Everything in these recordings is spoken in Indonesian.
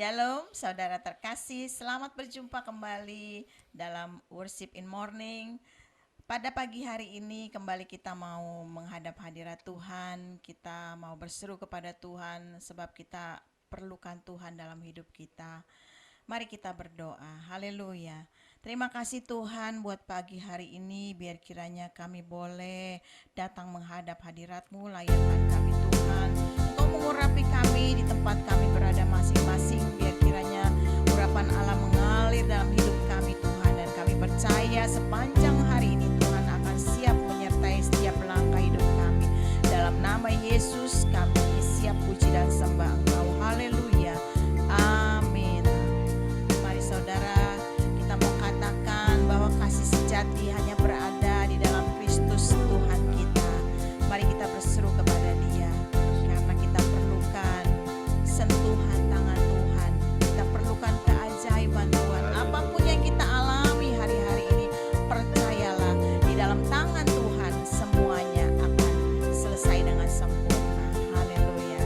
Shalom saudara terkasih, selamat berjumpa kembali dalam Worship in Morning. Pada pagi hari ini kembali kita mau menghadap hadirat Tuhan, kita mau berseru kepada Tuhan sebab kita perlukan Tuhan dalam hidup kita. Mari kita berdoa. Haleluya. Terima kasih Tuhan buat pagi hari ini, biar kiranya kami boleh datang menghadap hadirat-Mu, layakan kami Tuhan. Engkau mengurapi kami di tempat kami berada masing-masing, biar kiranya urapan Allah mengalir dalam hidup kami Tuhan. Dan kami percaya sepanjang hari ini Tuhan akan siap menyertai setiap langkah hidup kami. Dalam nama Yesus kami siap puji dan sembah Engkau. Haleluya. Amin. Mari saudara, kita mau katakan bahwa kasih sejati hanya berada di dalam Kristus Tuhan kita. Mari kita berseru kepada Dia, karena kita perlukan sentuhan tangan Tuhan. Kita perlukan keajaiban Tuhan. Apapun yang kita alami hari-hari ini, percayalah di dalam tangan Tuhan semuanya akan selesai dengan sempurna. Haleluya.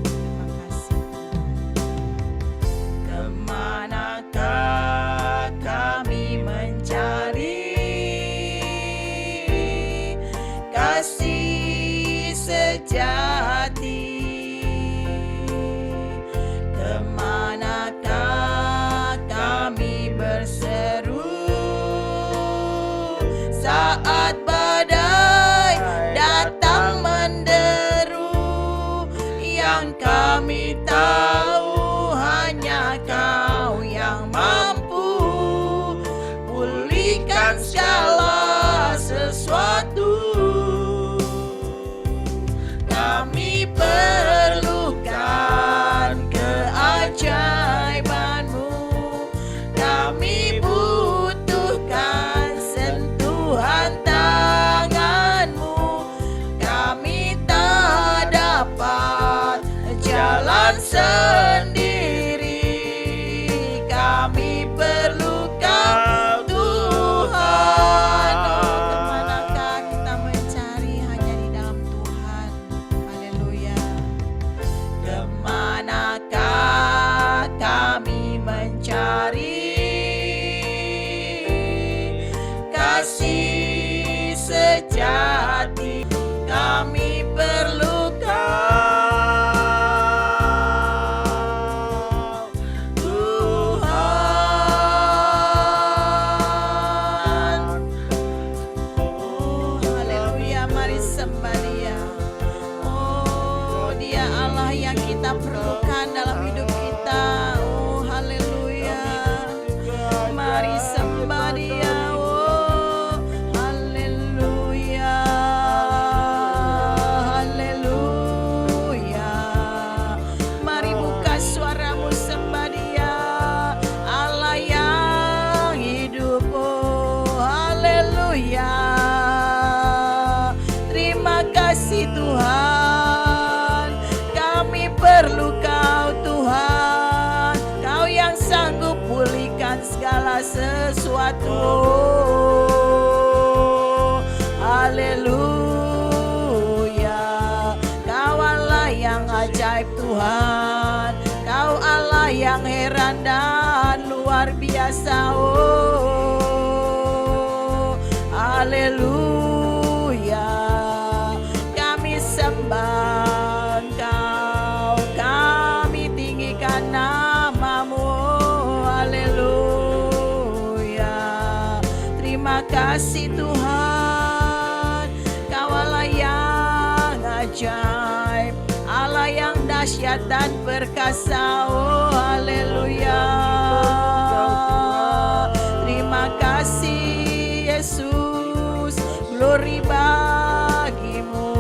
Terima kasih Tuhan. Kemanakah kami mencari kasih sejati? Kemanakah kami berseru saat badai datang menderu? Yang kami tahu hanya Kau yang mampu pulihkan segala sesuatu. Kami perlukan keajaiban-Mu. Kami butuhkan sentuhan tangan-Mu. Kami tak dapat jalan sendiri. Kami perlukan Tuhan. Oh, kemanakah kita mencari hanya di dalam Tuhan. Haleluya. Kemanakah kami mencari kasih sejati? Kami perlukan Tuhan. Oh, haleluya, mari sembah Dia. Oh, Dia Allah yang kita perlukan dalam hidup kita. Oh, haleluya. Mari sembah Dia. Oh, haleluya. Haleluya. Mari buka suaramu, sembah Dia. Allah yang hidup. Oh, haleluya. Terima kasih Tuhan. Kami perlu Kau Tuhan. Kau yang sanggup pulihkan segala sesuatu. Haleluya. Kau Allah yang ajaib Tuhan. Kau Allah yang heran dan luar biasa. Oh, haleluya. Kami sembah Engkau, kami tinggikan nama-Mu. Haleluya. Terima kasih Tuhan. Kau Allah yang ajaib, Allah yang dahsyat dan perkasa. Oh, haleluya. Terima kasih Yesus. Glory bagi-Mu,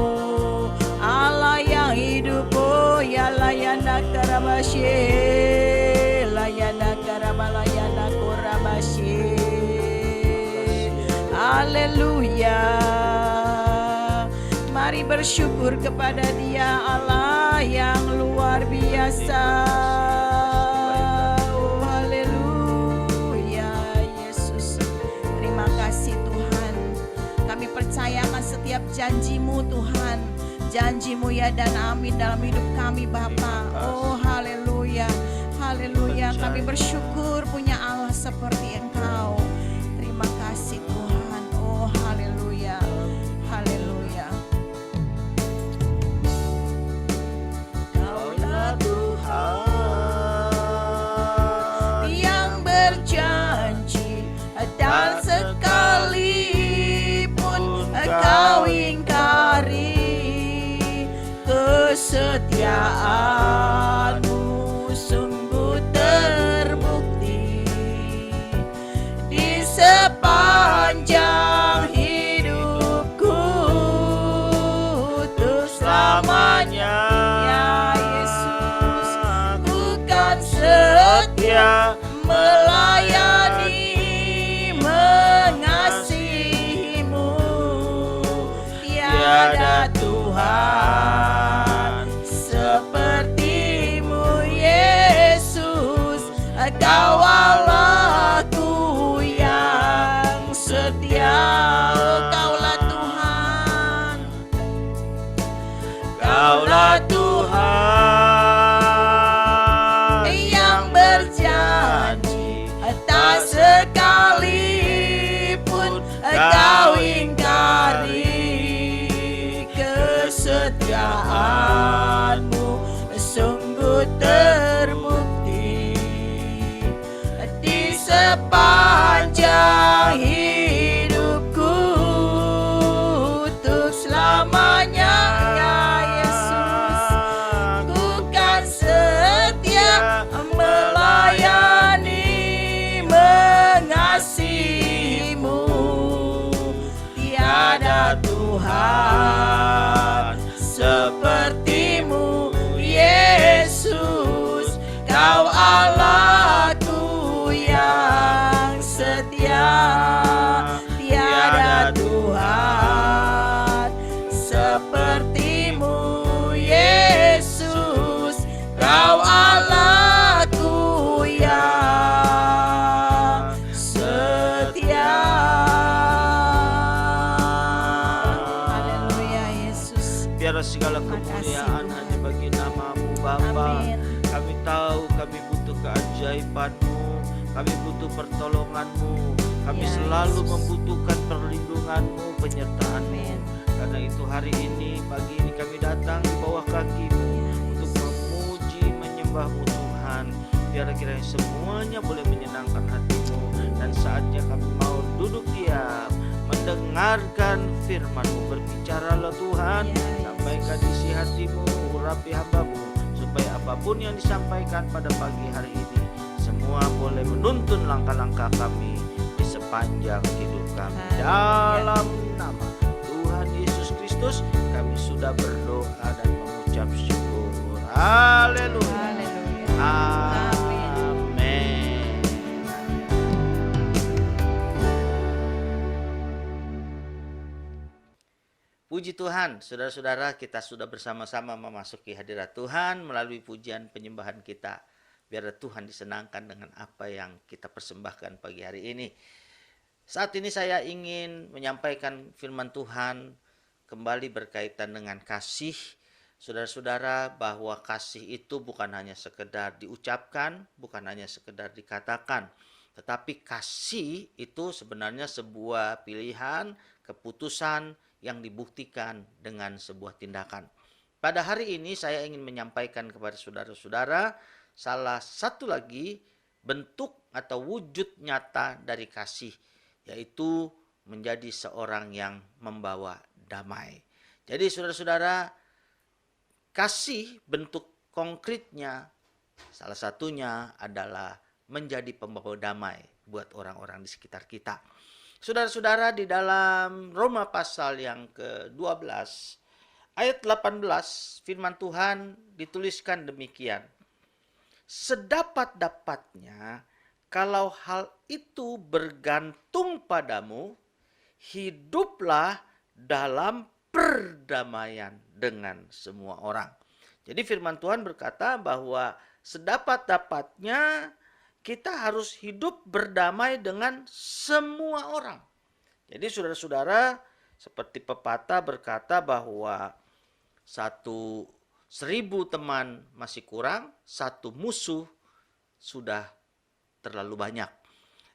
Allah yang hidup. Oh, ya layana karabashe, layana karabalayana korabashe. Haleluya. Mari bersyukur kepada Dia, Allah yang luar biasa. Oh, haleluya Yesus. Terima kasih Tuhan. Kami percayakan setiap janji-Mu Tuhan. janji-Mu ya dan amin dalam hidup kami Bapa. Oh haleluya, haleluya, kami bersyukur punya Allah seperti Engkau. Terima kasih Tuhan. Oh haleluya, haleluya. Kaulah Tuhan yang berjanji, dan sekalipun Kau ingkari, kesetiaan-Mu sungguh terbukti di sepanjang hidupku untuk selamanya. Ya Yesus, ku kan setia melayani, mengasihi-Mu. Tiada Tuhan seperti-Mu Yesus. Kau Allahku yang setia. Kaulah Tuhan, Kaulah Tuhan yang berjanji, tak sekalipun Kau ingkari, kesetiaan-Mu sungguh terbukti di sepanjang hidupku untuk selamanya. Ya Yesus, ku kan setia melayani, mengasihi-Mu. Tiada Tuhan seperti-Mu Yesus. Kau Allahku yang setia. Tiada Tuhan seperti-Mu Yesus. Kau Allahku yang setia. Haleluya Yesus. Biarlah segala kemuliaan hanya bagi nama-Mu Bapa. Amin. Kami tahu kami butuh keajaiban-Mu, kami butuh pertolongan-Mu, kami Ya, selalu Yesus. membutuhkan perlindungan-Mu, penyertaan-Mu. Amin. Karena itu hari ini, pagi ini kami datang di bawah kaki-Mu untuk memuji, menyembah-Mu Tuhan. Biarlah kiranya semuanya boleh menyenangkan hati-Mu, dan saatnya kami mau duduk diam, mendengarkan firman-Mu. Berbicaralah Tuhan, Ya, Yesus. sampaikan isi hati-Mu, urapi hamba-Mu, supaya apapun yang disampaikan pada pagi hari ini, semua boleh menuntun langkah-langkah kami di sepanjang hidup kami. Haleluya. Dalam nama Tuhan Yesus Kristus kami sudah berdoa dan mengucap syukur. Haleluya. Haleluya. Amin. Puji Tuhan, saudara-saudara, kita sudah bersama-sama memasuki hadirat Tuhan melalui pujian penyembahan kita. Biar Tuhan disenangkan dengan apa yang kita persembahkan pagi hari ini. Saat ini saya ingin menyampaikan firman Tuhan kembali berkaitan dengan kasih. Saudara-saudara, bahwa kasih itu bukan hanya sekedar diucapkan, bukan hanya sekedar dikatakan. Tetapi kasih itu sebenarnya sebuah pilihan, keputusan yang dibuktikan dengan sebuah tindakan. Pada hari ini saya ingin menyampaikan kepada saudara-saudara salah satu lagi bentuk atau wujud nyata dari kasih, yaitu menjadi seorang yang membawa damai. Jadi saudara-saudara, kasih bentuk konkretnya salah satunya adalah menjadi pembawa damai buat orang-orang di sekitar kita. Saudara-saudara, di dalam Roma pasal yang ke-12 ayat 18 firman Tuhan dituliskan demikian. Sedapat-dapatnya kalau hal itu bergantung padamu, hiduplah dalam perdamaian dengan semua orang. Jadi firman Tuhan berkata bahwa sedapat-dapatnya kita harus hidup berdamai dengan semua orang. Jadi saudara-saudara, seperti pepatah berkata bahwa 1.000 teman masih kurang, 1 musuh sudah terlalu banyak.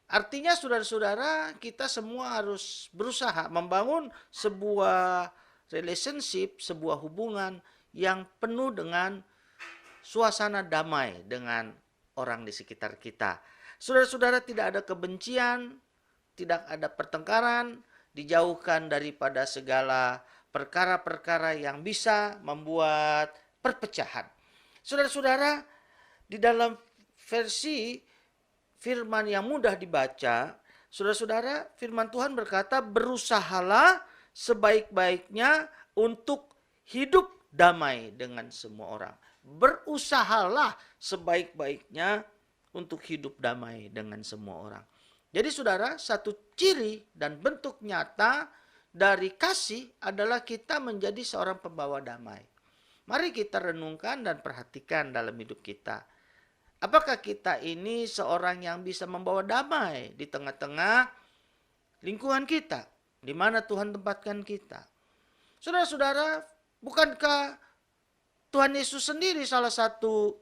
Artinya saudara-saudara, kita semua harus berusaha membangun sebuah relationship, sebuah hubungan yang penuh dengan suasana damai dengan orang di sekitar kita. Saudara-saudara, tidak ada kebencian, tidak ada pertengkaran, dijauhkan daripada segala perkara-perkara yang bisa membuat perpecahan. Saudara-saudara, di dalam versi firman yang mudah dibaca, saudara-saudara, firman Tuhan berkata, berusahalah sebaik-baiknya untuk hidup damai dengan semua orang. Berusahalah sebaik-baiknya untuk hidup damai dengan semua orang. Jadi saudara, satu ciri dan bentuk nyata dari kasih adalah kita menjadi seorang pembawa damai. Mari kita renungkan dan perhatikan dalam hidup kita. Apakah kita ini seorang yang bisa membawa damai di tengah-tengah lingkungan kita, di mana Tuhan tempatkan kita? Saudara-saudara, bukankah Tuhan Yesus sendiri salah satu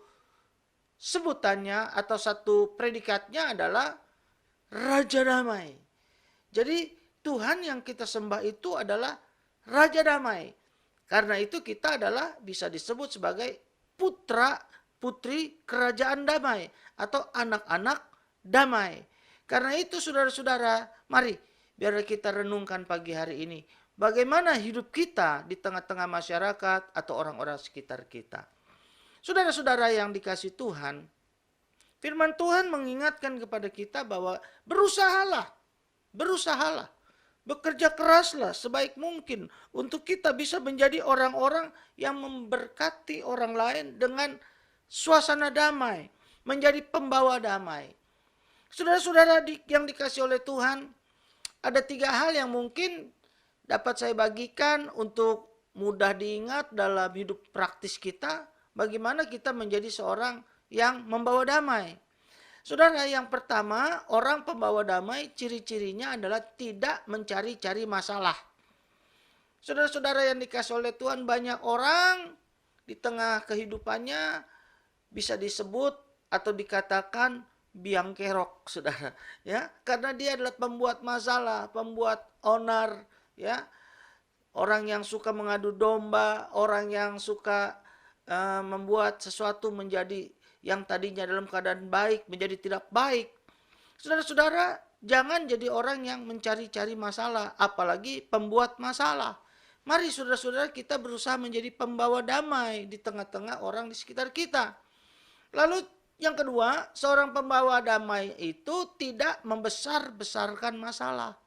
sebutannya atau satu predikatnya adalah Raja Damai? Jadi Tuhan yang kita sembah itu adalah Raja Damai. Karena itu kita adalah bisa disebut sebagai putra putri kerajaan damai atau anak-anak damai. Karena itu saudara-saudara, mari biar kita renungkan pagi hari ini. Bagaimana hidup kita di tengah-tengah masyarakat atau orang-orang sekitar kita. Saudara-saudara yang dikasih Tuhan, firman Tuhan mengingatkan kepada kita bahwa berusahalah, bekerja keraslah sebaik mungkin untuk kita bisa menjadi orang-orang yang memberkati orang lain dengan suasana damai, menjadi pembawa damai. Saudara-saudara yang dikasih oleh Tuhan, ada 3 hal yang mungkin dapat saya bagikan untuk mudah diingat dalam hidup praktis kita, bagaimana kita menjadi seorang yang membawa damai. Saudara, yang pertama, orang pembawa damai ciri-cirinya adalah tidak mencari-cari masalah. Saudara-saudara yang dikasih oleh Tuhan, banyak orang di tengah kehidupannya bisa disebut atau dikatakan biang kerok, saudara, ya, karena dia adalah pembuat masalah, pembuat onar, ya, orang yang suka mengadu domba, orang yang suka membuat sesuatu menjadi yang tadinya dalam keadaan baik menjadi tidak baik. Saudara-saudara, jangan jadi orang yang mencari-cari masalah, apalagi pembuat masalah. Mari saudara-saudara kita berusaha menjadi pembawa damai di tengah-tengah orang di sekitar kita. Lalu yang kedua, seorang pembawa damai itu tidak membesar-besarkan masalah.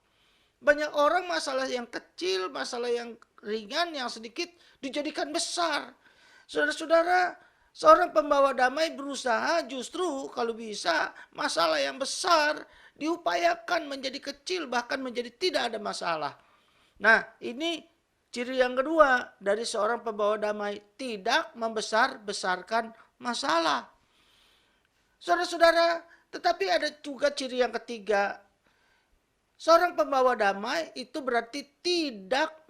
Banyak orang masalah yang kecil, masalah yang ringan, yang sedikit dijadikan besar. Saudara-saudara, seorang pembawa damai berusaha justru kalau bisa masalah yang besar diupayakan menjadi kecil, bahkan menjadi tidak ada masalah. Nah, ini ciri yang kedua dari seorang pembawa damai, tidak membesar-besarkan masalah. Saudara-saudara, tetapi ada juga ciri yang ketiga. Seorang pembawa damai itu berarti tidak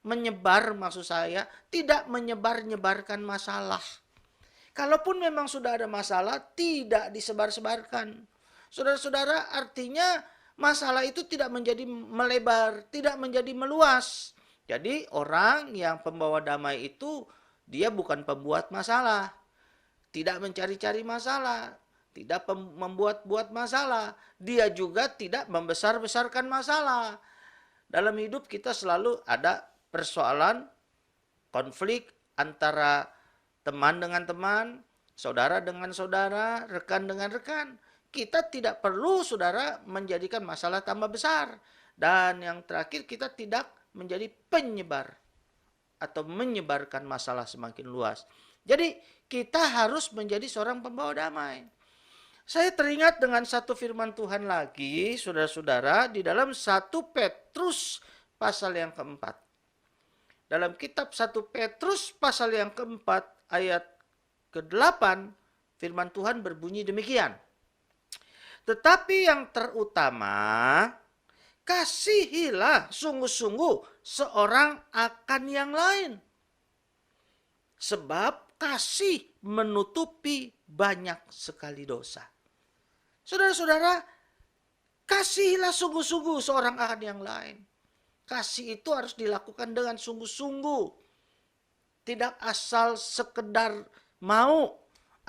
menyebar maksud saya, tidak menyebar-nyebarkan masalah. Kalaupun memang sudah ada masalah, tidak disebar-sebarkan. Saudara-saudara, artinya masalah itu tidak menjadi melebar, tidak menjadi meluas. Jadi orang yang pembawa damai itu dia bukan pembuat masalah, tidak mencari-cari masalah, tidak membuat-buat masalah. Dia juga tidak membesar-besarkan masalah. Dalam hidup kita selalu ada persoalan, konflik antara teman dengan teman, saudara dengan saudara, rekan dengan rekan. Kita tidak perlu saudara menjadikan masalah tambah besar. Dan yang terakhir, kita tidak menjadi penyebar atau menyebarkan masalah semakin luas. Jadi kita harus menjadi seorang pembawa damai. Saya teringat dengan satu firman Tuhan lagi, saudara-saudara, di dalam 1 Petrus pasal yang keempat. Dalam kitab 1 Petrus pasal yang keempat ayat ke-8, firman Tuhan berbunyi demikian. Tetapi yang terutama, kasihilah sungguh-sungguh seorang akan yang lain. Sebab kasih menutupi banyak sekali dosa. Saudara-saudara, kasihilah sungguh-sungguh seorang akan yang lain. Kasih itu harus dilakukan dengan sungguh-sungguh. Tidak asal sekedar mau.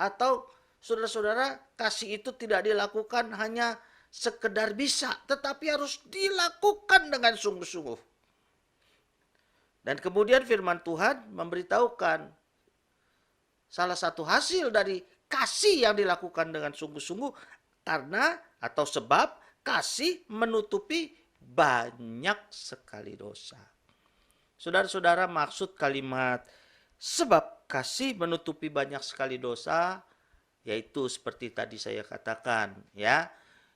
Atau saudara-saudara, kasih itu tidak dilakukan hanya sekedar bisa, tetapi harus dilakukan dengan sungguh-sungguh. Dan kemudian firman Tuhan memberitahukan salah satu hasil dari kasih yang dilakukan dengan sungguh-sungguh karena atau sebab kasih menutupi banyak sekali dosa. Saudara-saudara, maksud kalimat sebab kasih menutupi banyak sekali dosa yaitu seperti tadi saya katakan, ya.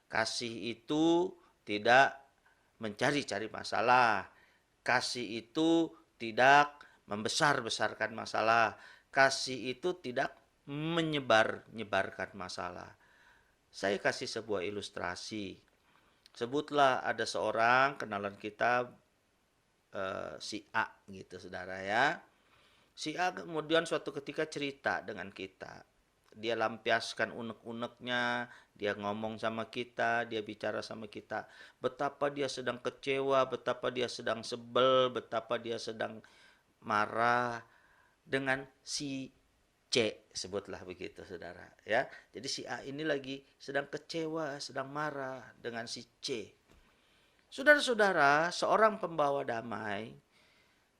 Kasih itu tidak mencari-cari masalah. Kasih itu tidak membesar-besarkan masalah. Kasih itu tidak menyebar-nyebarkan masalah. Saya kasih sebuah ilustrasi. Sebutlah ada seorang kenalan kita, si A gitu saudara ya. Si A kemudian suatu ketika cerita dengan kita. Dia lampiaskan unek-uneknya, dia ngomong sama kita, dia bicara sama kita. Betapa dia sedang kecewa, betapa dia sedang sebel, betapa dia sedang marah dengan si C, sebutlah begitu saudara ya. Jadi si A ini lagi sedang kecewa, sedang marah dengan si C. Saudara-saudara, seorang pembawa damai,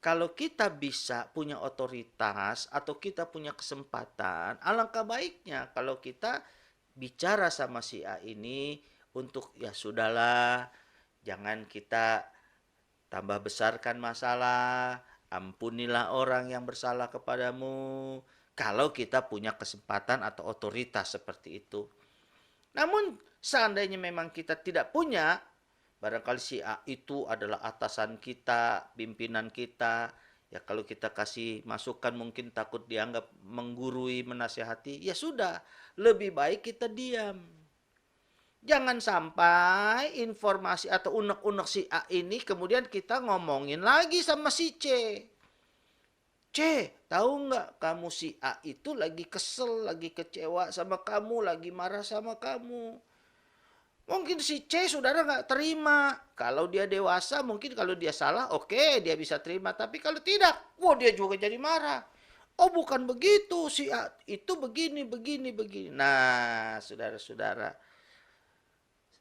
kalau kita bisa punya otoritas atau kita punya kesempatan, alangkah baiknya kalau kita bicara sama si A ini untuk ya sudahlah, jangan kita tambah besarkan masalah, ampunilah orang yang bersalah kepadamu. Kalau kita punya kesempatan atau otoritas seperti itu. Namun seandainya memang kita tidak punya, barangkali si A itu adalah atasan kita, pimpinan kita. Ya kalau kita kasih masukan mungkin takut dianggap menggurui, menasihati. Ya sudah, lebih baik kita diam. Jangan sampai informasi atau unek-unek si A ini kemudian kita ngomongin lagi sama si C. C, tahu nggak kamu si A itu lagi kesel, lagi kecewa sama kamu, lagi marah sama kamu. Mungkin si C saudara nggak terima. Kalau dia dewasa mungkin kalau dia salah oke, dia bisa terima. Tapi kalau tidak, wah dia juga jadi marah. Oh bukan begitu, si A itu begini. Nah saudara-saudara,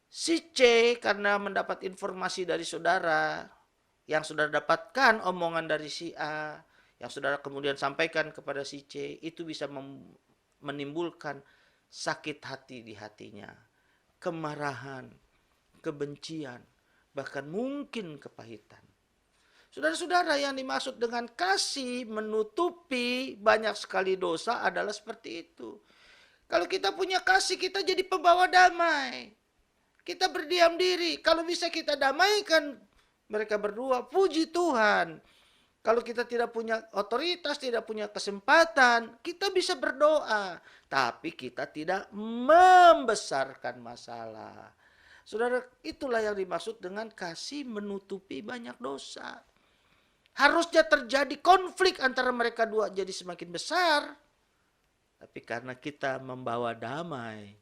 si C karena mendapat informasi dari saudara, yang saudara dapatkan omongan dari si A, yang saudara kemudian sampaikan kepada si C, itu bisa menimbulkan sakit hati di hatinya. Kemarahan, kebencian, bahkan mungkin kepahitan. Saudara-saudara, yang dimaksud dengan kasih menutupi banyak sekali dosa adalah seperti itu. Kalau kita punya kasih, kita jadi pembawa damai. Kita berdiam diri. Kalau bisa kita damaikan mereka berdua, puji Tuhan. Kalau kita tidak punya otoritas, tidak punya kesempatan, kita bisa berdoa. Tapi kita tidak membesarkan masalah. Saudara, itulah yang dimaksud dengan kasih menutupi banyak dosa. Harusnya terjadi konflik antara mereka dua jadi semakin besar. Tapi karena kita membawa damai,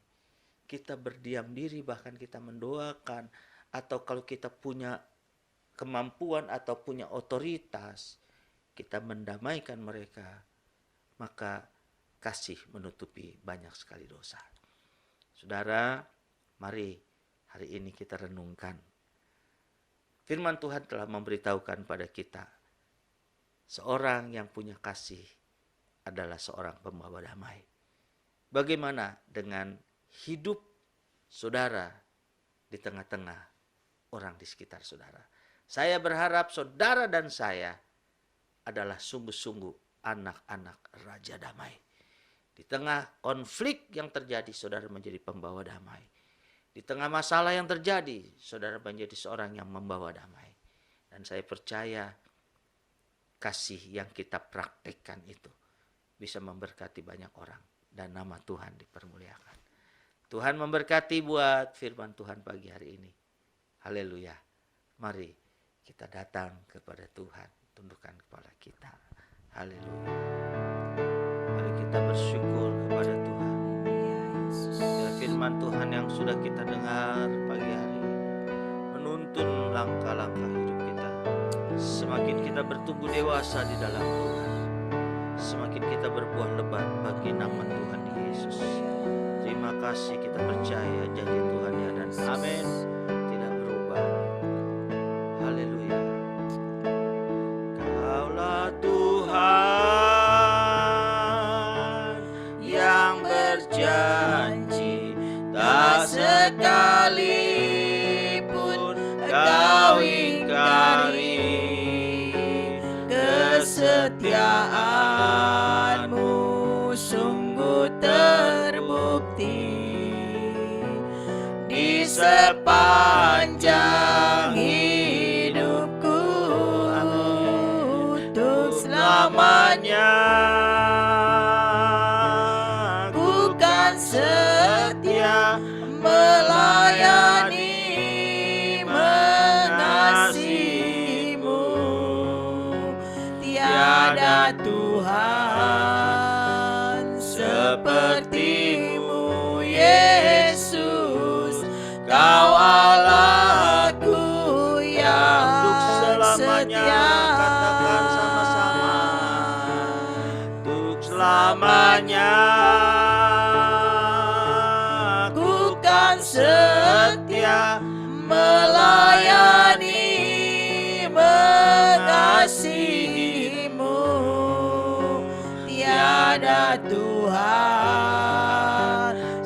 kita berdiam diri, bahkan kita mendoakan. Atau kalau kita punya kemampuan atau punya otoritas, kita mendamaikan mereka, maka kasih menutupi banyak sekali dosa. Saudara, mari hari ini kita renungkan. Firman Tuhan telah memberitahukan pada kita, seorang yang punya kasih adalah seorang pembawa damai. Bagaimana dengan hidup saudara di tengah-tengah orang di sekitar saudara? Saya berharap saudara dan saya adalah sungguh-sungguh anak-anak Raja Damai. Di tengah konflik yang terjadi, saudara menjadi pembawa damai. Di tengah masalah yang terjadi, saudara menjadi seorang yang membawa damai. Dan saya percaya kasih yang kita praktekkan itu bisa memberkati banyak orang. Dan nama Tuhan dipermuliakan. Tuhan memberkati buat firman Tuhan pagi hari ini. Haleluya. Mari kita datang kepada Tuhan, tundukkan kepala kita. Haleluya. Mari kita bersyukur kepada Tuhan. Ya, firman Tuhan yang sudah kita dengar pagi hari ini menuntun langkah-langkah hidup kita. Semakin kita bertumbuh dewasa di dalam Tuhan, semakin kita berbuah lebat bagi nama Tuhan Yesus. Terima kasih, kita percaya janji Tuhan ya dan amin, tidak berubah. Haleluya. Kaulah Tuhan yang berjanji, tak sekalipun kau ingkari. Kesetiaanmu sungguh terbukti di sepanjang hidupku. Untuk selamanya ku kan setia melayani, mengasihimu. Tiada Tuhan sepertimu, Yesus. Kau Allahku yang setia. Katakan sama-sama, untuk selamanya ku kan setia melayani, mengasihimu. Tiada Tuhan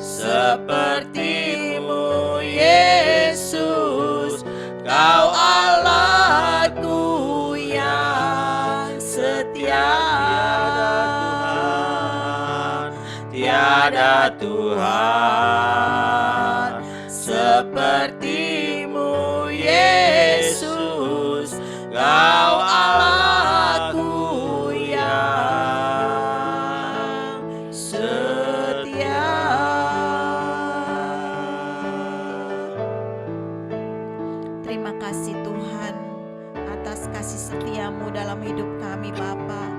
sepertimu, Yesus. Kau Allahku yang setia. Tiada Tuhan sepertimu, Yesus. Kau Allahku yang setia. Terima kasih Tuhan atas kasih setiamu dalam hidup kami Bapa.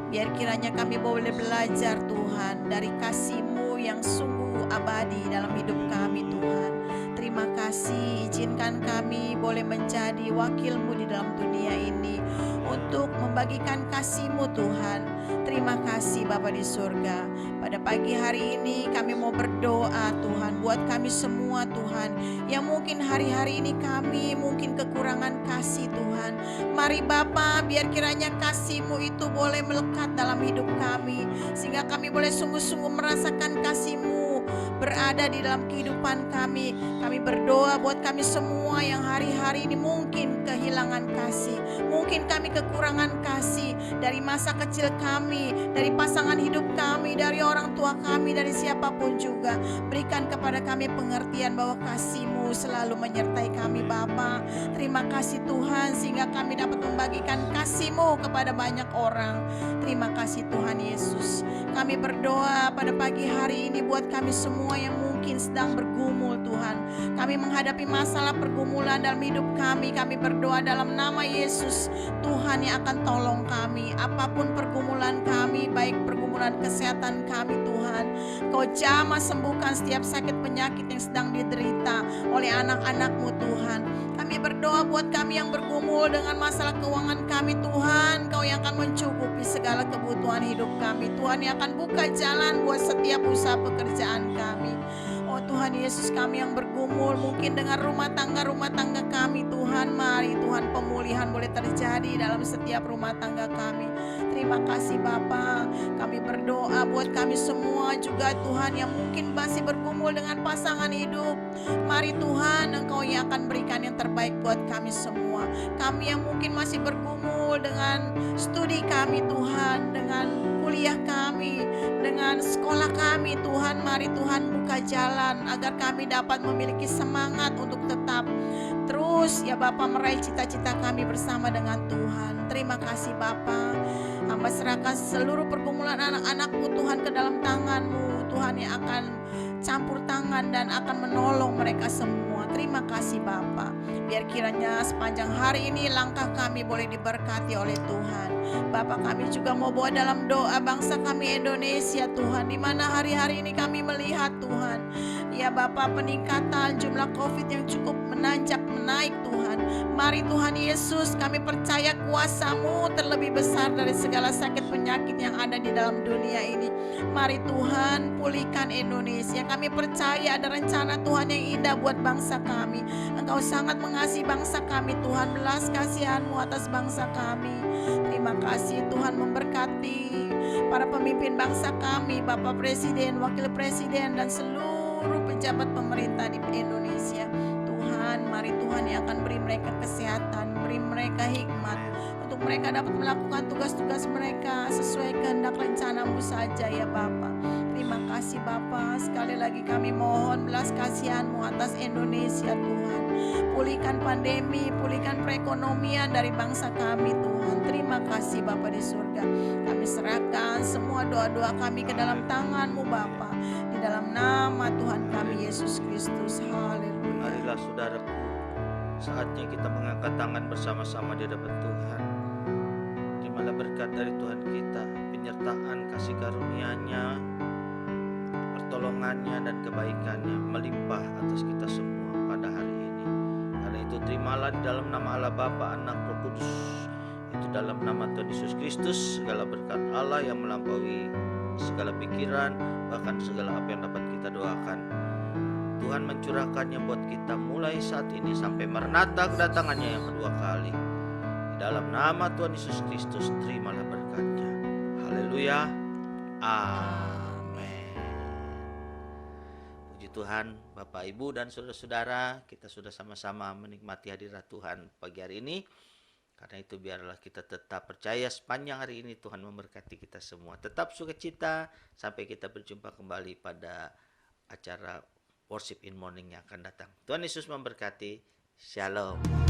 Biar kiranya kami boleh belajar Tuhan dari kasih-Mu yang sungguh abadi dalam hidup kami Tuhan. Terima kasih, izinkan kami boleh menjadi wakil-Mu di dalam dunia ini untuk membagikan kasih-Mu Tuhan. Terima kasih Bapa di surga. Pada pagi hari ini kami mau berdoa Tuhan buat kami semua Tuhan, yang mungkin hari-hari ini kami mungkin kekurangan kasih Tuhan. Mari Bapa, biar kiranya kasih-Mu itu boleh melekat dalam hidup kami, sehingga kami boleh sungguh-sungguh merasakan kasih-Mu berada di dalam kehidupan kami. Kami berdoa buat kami semua yang hari-hari ini mungkin kehilangan kasih, mungkin kami kekurangan kasih dari masa kecil kami, dari pasangan hidup kami, dari orang tua kami, dari siapapun juga. Berikan kepada kami pengertian bahwa kasih-Mu selalu menyertai kami Bapa. Terima kasih Tuhan, sehingga kami dapat membagikan kasih-Mu kepada banyak orang. Terima kasih Tuhan Yesus. Kami berdoa pada pagi hari ini buat kami semua yang mungkin sedang bergumul Tuhan. Kami menghadapi masalah pergumulan dalam hidup kami. Kami berdoa dalam nama Yesus, Tuhan yang akan tolong kami. Apapun pergumulan kami, baik pergumulan kesehatan kami Tuhan, Kau jamah sembuhkan setiap sakit penyakit yang sedang diderita oleh anak-anak-Mu Tuhan. Kami berdoa buat kami yang bergumul dengan masalah keuangan kami Tuhan. Kau yang akan mencukupi segala kebutuhan hidup kami. Tuhan yang akan buka jalan buat setiap usaha pekerjaan kami. Oh Tuhan Yesus, kami yang bergumul mungkin dengan rumah tangga kami Tuhan. Mari Tuhan, pemulihan boleh terjadi dalam setiap rumah tangga kami. Terima kasih Bapa. Kami berdoa buat kami semua juga Tuhan yang mungkin masih bergumul dengan pasangan hidup. Mari Tuhan, Engkau yang akan berikan yang terbaik buat kami semua. Kami yang mungkin masih bergumul dengan studi kami Tuhan, dengan kuliah kami, dengan sekolah kami Tuhan. Mari Tuhan buka jalan agar kami dapat memiliki semangat untuk tetap terus ya Bapa meraih cita-cita kami bersama dengan Tuhan. Terima kasih Bapa. Hamba serahkan seluruh pergumulan anak-anak-Mu Tuhan ke dalam tangan-Mu Tuhan, yang akan campur tangan dan akan menolong mereka semua. Terima kasih Bapa. Biar kiranya sepanjang hari ini langkah kami boleh diberkati oleh Tuhan. Bapa, kami juga mau bawa dalam doa bangsa kami Indonesia Tuhan, di mana hari-hari ini kami melihat Tuhan, ya Bapa, peningkatan jumlah COVID yang cukup menanjak menaik Tuhan. Mari Tuhan Yesus, kami percaya kuasa-Mu terlebih besar dari segala sakit penyakit yang ada di dalam dunia ini. Mari Tuhan, pulihkan Indonesia. Kami percaya ada rencana Tuhan yang indah buat bangsa kami. Engkau sangat mengasihi bangsa kami Tuhan. Belas kasihan-Mu atas bangsa kami. Terima kasih Tuhan, memberkati para pemimpin bangsa kami, Bapak Presiden, Wakil Presiden, dan seluruh pejabat pemerintah di Indonesia. Tuhan, mari Tuhan yang akan beri mereka kesehatan, beri mereka hikmat untuk mereka dapat melakukan tugas-tugas mereka sesuai kehendak rencana-Mu saja ya Bapa. Terima kasih Bapa. Sekali lagi kami mohon belas kasihan-Mu atas Indonesia Tuhan. Pulihkan pandemi, pulihkan perekonomian dari bangsa kami Tuhan. Terima kasih Bapa di surga. Kami serahkan semua doa-doa kami ke dalam tangan-Mu Bapa. Di dalam nama Tuhan kami Yesus Kristus. Haleluya. Marilah saudaraku, saatnya kita mengangkat tangan bersama-sama di hadapan Tuhan. Terimalah berkat dari Tuhan kita, penyertaan kasih karunia-Nya, pertolongannya dan kebaikannya melimpah atas kita semua pada hari ini. Karena itu terimalah di dalam nama Allah Bapa, Anak, Roh Kudus, itu dalam nama Tuhan Yesus Kristus, segala berkat Allah yang melampaui segala pikiran, bahkan segala apa yang dapat kita doakan, Tuhan mencurahkannya buat kita mulai saat ini sampai Maranatha kedatangannya yang kedua kali. Di dalam nama Tuhan Yesus Kristus, terimalah berkatnya. Haleluya. Amin. Puji Tuhan, Bapak, Ibu, dan saudara-saudara, kita sudah sama-sama menikmati hadirat Tuhan pagi hari ini. Karena itu biarlah kita tetap percaya sepanjang hari ini Tuhan memberkati kita semua. Tetap sukacita sampai kita berjumpa kembali pada acara Worship in Morning yang akan datang. Tuhan Yesus memberkati. Shalom.